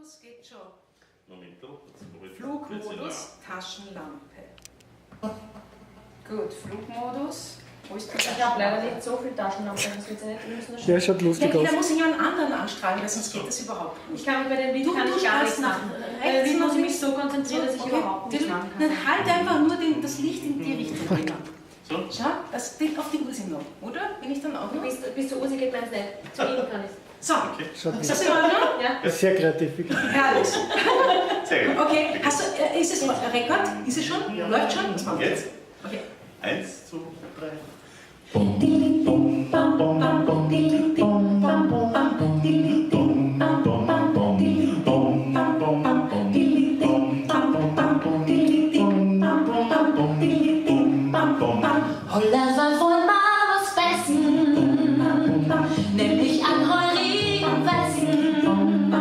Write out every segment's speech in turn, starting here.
Flugmodus, geht schon. Moment, jetzt Flugmodus, Taschenlampe. Gut, Flugmodus. Wo ist die Ich habe leider nicht so viel Taschenlampe, das wird ja nicht. Wir müssen das Der schaut lustig Ja, aus. da muss ich ja einen anderen anstrahlen, weil sonst geht das überhaupt nicht. Ich kann mich bei dem Lied Du gar nichts strahlst nach machen. rechts, Wie muss ich nach mich so konzentrieren, dass ich überhaupt nichts machen kann? Dann halt einfach nur das Licht in die Richtung. So? Schau, das Ding auf die Uhr sind noch, oder? Bin ich dann auch noch? Bis zur Uhr geht meins nicht. Zu Ihnen kann ich. So, Schaut ist das in Ordnung? Ja. sehr kreativ. Herrlich. Sehr gut. Okay, hast du, ist es Rekord? Ist es schon? Ja. Läuft schon? Was machen wir? Jetzt? Okay. 1, 2, 3. Holla war wohl mal was Besten, nämlich an heurigen Westen.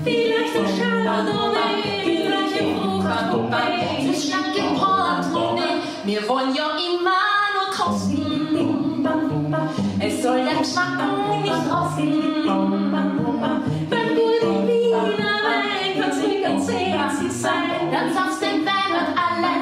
Vielleicht ein Chardonnay, vielleicht ein Bruch, mit schlankem Portemonnaie. Wir wollen ja immer nur kosten. Es soll der Geschmack nicht rosten. Wenn du den Wiener Wein kannst, wie ganz sexy sein, dann saufst den Wein und alle.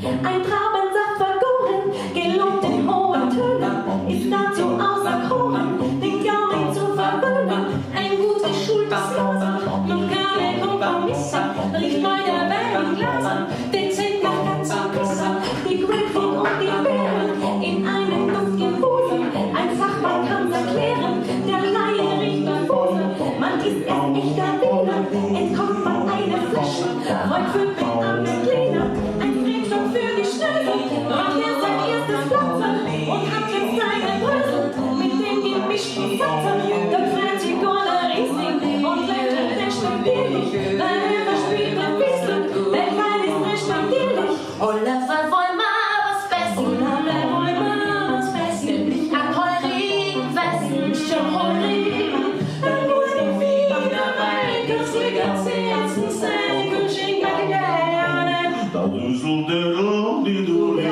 Ein Traubensaft vergoren, gelobt in hohen Tönen, ist dazu auserkoren, den Gaumen zu verwöhnen. Ein gut geschultes Loser, noch keine Kompromisse, riecht bei der Wein in Glasern, dezent nach ganzer Küsse, die Grapefruit und die Beeren in einem duftgen Busen. Ein Fachmann kann's erklären, der Laie riecht nach Busen. Man ist erst echter Wiener, entkommt man eine Flasche, Freund für den armen Kleiner. Für die Schnösel macht er sein erstes Platzen und hat jetzt seine Brösel mit dem gemischten Satzen. Dann fährt die Gola Riesling und lächelt respektierlich. Nein, er spielt ein bisschen, der Kleine ist respektierlich. Olaf wollen mal was Besten, Olaf wollen mal was Besten, nämlich an heurigen Westen, schon heurigen. Dann muss die Wiener Wein, ganz Herzen sein, Kusching, Da rüsselt der Rudi-Duli.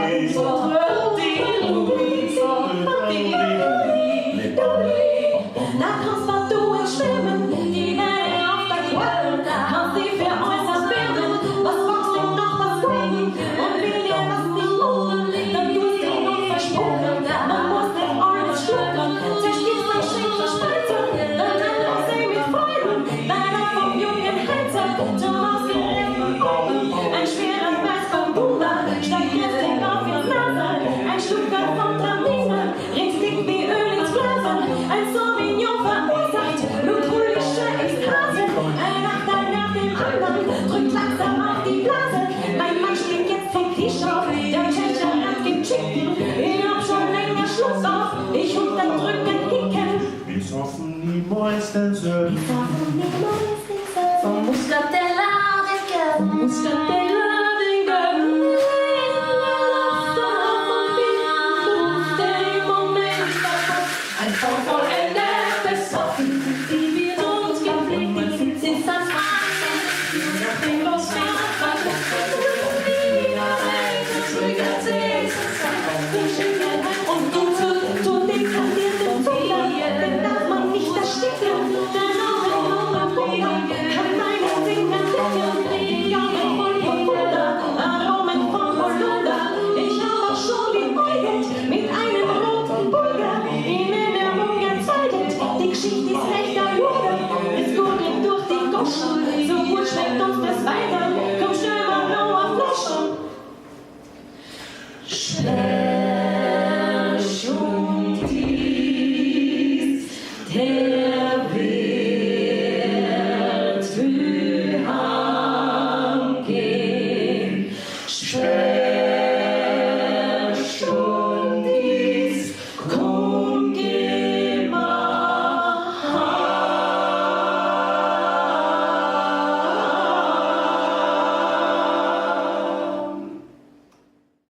Da kannst du ins Schwimmen, die Welle auf der Quelle, kannst sie für äußerst werden, was magst du noch was bringen? Und will dir was nicht lohnen, dann tust du noch versprochen, man muss nicht alles schlucken, zerstießt man schenkt verspeisen, dann kann man sie mit Freuden, leider vom jungen Hänzer zum ausgerechten Boden, ein schwerer Preis vom Wunder, steigt kräftig auf ins Nase, ein Schlucker von Traminer, riecht dick wie Öl ins Blasen, ein Sauvignon verursacht, blutrühlische Ekstase, ein Nachteil nach dem anderen, drückt langsam auf die Blase, mein Mann steht jetzt vom Tisch auf, der Tschechenrand gibt Chicken, ich hab schon länger Schluss auf, ich hund dann drücken Hicken. Wir saufen niemals den Söhnen. Vom Muscatella den Gönnen, Muscatella den Gönnen. Ein vollendet besoffen, die wir uns gepflegt sind, sind das Wahnsinn. Nur nach dem Losfahren, wieder rein, zögert sich und du dekadierten Fehler, den darf man nicht ersticken, denn auch ein Bruder kann meine Finger decken, die Gaumen voll von Puder, Aromen von Holunder. Ich habe schon geäugelt mit einem roten Bulgar, in der Munge zeiget, die Geschichte ist rechter Jugend, es gurgelt durch die Goschen, so gut schmeckt uns das weiter.